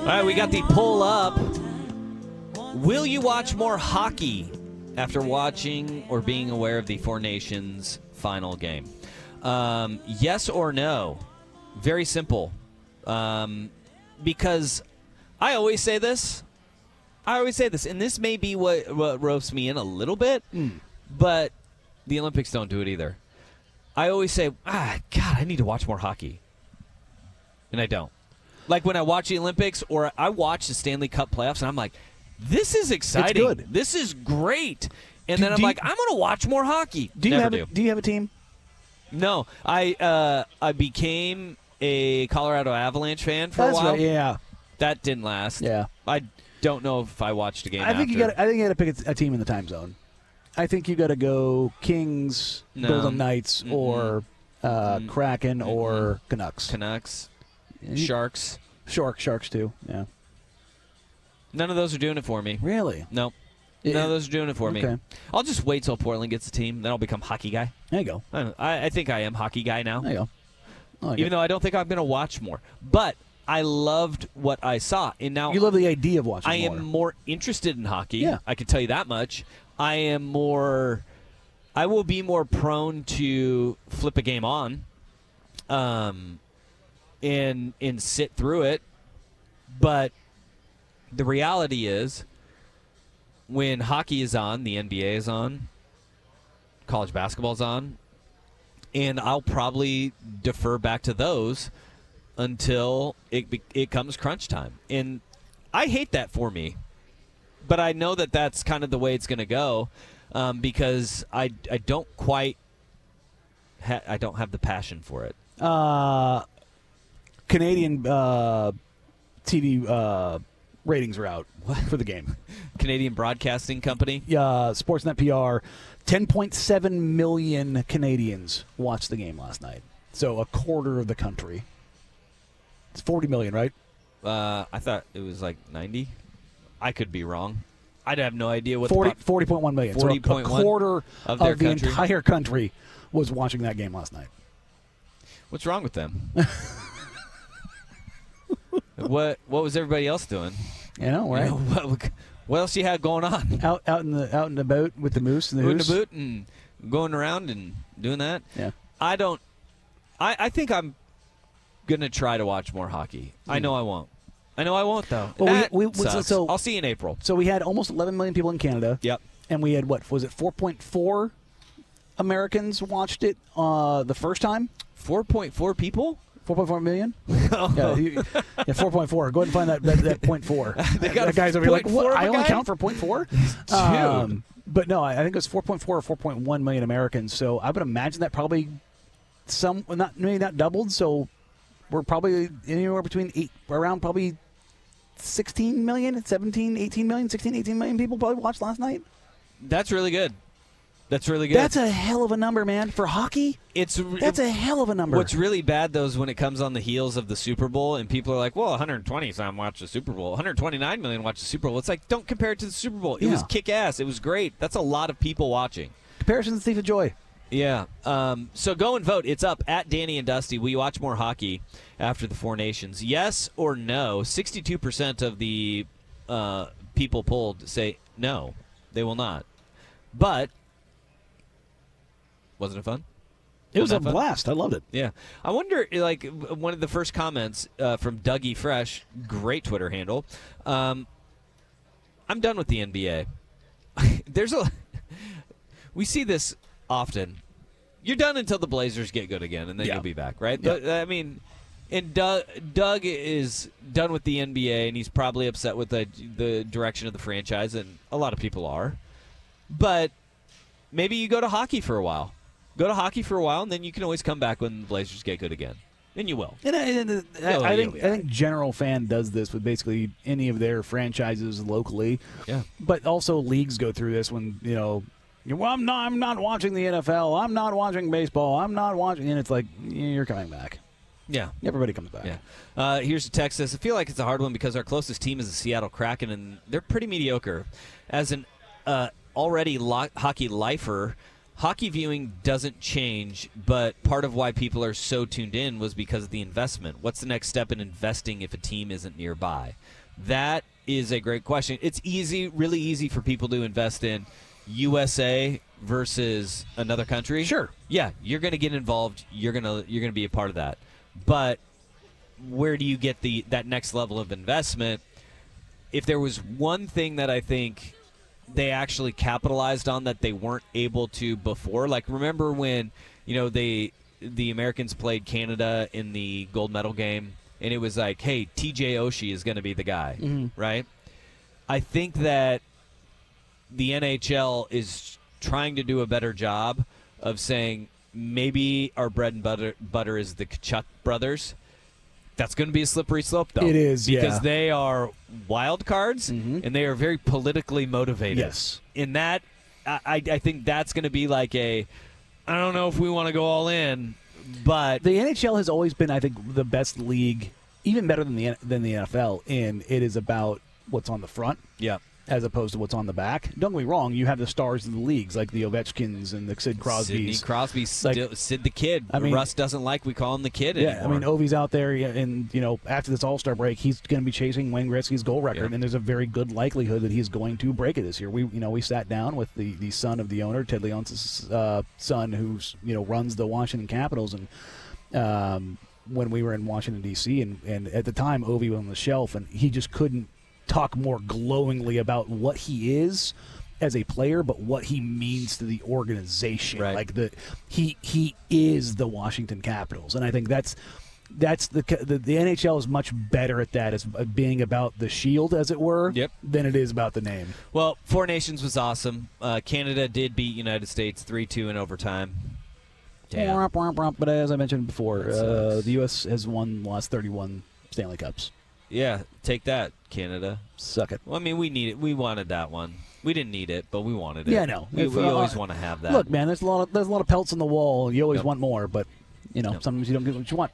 right, we got the poll up. Will you watch more hockey after watching or being aware of the Four Nations final game? Yes or no? Very simple. Because I always say this. And this may be what ropes me in a little bit, but the Olympics don't do it either. I always say, God, I need to watch more hockey. And I don't. Like when I watch the Olympics or I watch the Stanley Cup playoffs, and I'm like, this is exciting. It's good. This is great. And then I'm like, I'm going to watch more hockey. Do you have a team? No. I became a Colorado Avalanche fan for a while. Right, yeah. That didn't last. Yeah. I don't know if I watched a game I think after. you got to pick a team in the time zone. I think you got to go Kings, Golden Knights, or Kraken, or Canucks. Sharks. Sharks too, yeah. None of those are doing it for me. Really? Nope. None of those are doing it for me. Okay. I'll just wait till Portland gets a team, then I'll become hockey guy. There you go. I think I am hockey guy now. There you go. Even though I don't think I'm going to watch more. But I loved what I saw. And now you love the idea of watching more. I am more interested in hockey. Yeah. I can tell you that much. I will be more prone to flip a game on and sit through it. But the reality is when hockey is on, the NBA is on, college basketball is on, and I'll probably defer back to those until it comes crunch time. And I hate that for me. But I know that that's kind of the way it's going to go because I don't quite I don't have the passion for it. Canadian TV ratings are out for the game. Canadian Broadcasting Company? Sportsnet PR. 10.7 million Canadians watched the game last night. So a quarter of the country. It's 40 million, right? I thought it was like 90. I could be wrong. I'd have no idea what 40.1 million. 40.1 so a quarter of their the country. Entire country was watching that game last night. What's wrong with them? What was everybody else doing? You know, right? What else you had going on? Out and about with the moose and the Out hoos? and about and going around and doing that? Yeah. I think I'm going to try to watch more hockey. I know I won't. Though. Well, So I'll see you in April. So we had almost 11 million people in Canada. Yep. And we had, 4.4 Americans watched it the first time? 4.4 people? 4.4 million? Yeah, 4.4. Go ahead and find that 0.4. That guy's over here like, what? I only count for 0.4? Dude. But no, I think it was 4.4 or 4.1 million Americans. So I would imagine that probably maybe not doubled. So we're probably anywhere between around probably 16 million, 17, 18 million, 16, 18 million people probably watched last night. That's really good. That's really good. That's a hell of a number, man. For hockey, that's a hell of a number. What's really bad, though, is when it comes on the heels of the Super Bowl and people are like, well, 120,000 watched the Super Bowl. 129 million watched the Super Bowl. It's like, don't compare it to the Super Bowl. It was kick-ass. It was great. That's a lot of people watching. Comparisons, thief of joy. Yeah. So go and vote. It's up at Danny and Dusty. Will you watch more hockey after the Four Nations? Yes or no? 62% of the people polled say no, they will not. But wasn't it fun? It was a blast. I loved it. Yeah. I wonder, like, one of the first comments from Dougie Fresh, great Twitter handle. I'm done with the NBA. We see this often. You're done until the Blazers get good again, and then you'll be back, right? Yeah. I mean, and Doug is done with the NBA, and he's probably upset with the direction of the franchise, and a lot of people are. But maybe you go to hockey for a while. And then you can always come back when the Blazers get good again. And you will. And I think General Fan does this with basically any of their franchises locally. Yeah. But also leagues go through this when, well, I'm not watching the NFL. I'm not watching baseball. I'm not watching. And it's like, you're coming back. Yeah. Everybody comes back. Yeah. Here's a text says, I feel like it's a hard one because our closest team is the Seattle Kraken, and they're pretty mediocre. As an already hockey lifer, hockey viewing doesn't change, but part of why people are so tuned in was because of the investment. What's the next step in investing if a team isn't nearby? That is a great question. It's easy, really easy for people to invest in USA versus another country. Sure. Yeah, you're going to get involved. You're going to be a part of that. But where do you get that next level of investment? If there was one thing that I think they actually capitalized on that they weren't able to before, like remember when the Americans played Canada in the gold medal game, and it was like, hey, TJ Oshie is going to be the guy, right? I think that the NHL is trying to do a better job of saying maybe our bread and butter is the Tkachuk brothers. That's going to be a slippery slope, though. It is, because they are wild cards and they are very politically motivated. Yes. In that, I think that's going to be like I don't know if we want to go all in, but the NHL has always been, I think, the best league, even better than the NFL, and it is about what's on the front. Yeah. As opposed to what's on the back. Don't get me wrong, you have the stars of the leagues, like the Ovechkins and the Sid Crosbys. Sidney Crosby, Sid the Kid. I mean, Russ doesn't like we call him the Kid anymore. Yeah, I mean, Ovi's out there, and after this All-Star break, he's going to be chasing Wayne Gretzky's goal record, and there's a very good likelihood that he's going to break it this year. We sat down with the son of the owner, Ted Leonsis' son, who's runs the Washington Capitals, and when we were in Washington D.C. and at the time Ovi was on the shelf, and he just couldn't talk more glowingly about what he is as a player, but what he means to the organization. Right. Like he is the Washington Capitals, and I think that's the NHL is much better at that, as being about the shield, as it were, than it is about the name. Well, Four Nations was awesome. Canada did beat United States 3-2 in overtime. Damn. But as I mentioned before, the U.S. has lost 31 Stanley Cups. Yeah, take that, Canada. Suck it. Well, I mean, we need it. We wanted that one. We didn't need it, but we wanted it. Yeah, no. We always want to have that. Look, man, there's a lot of pelts on the wall. You always want more, but sometimes you don't get what you want.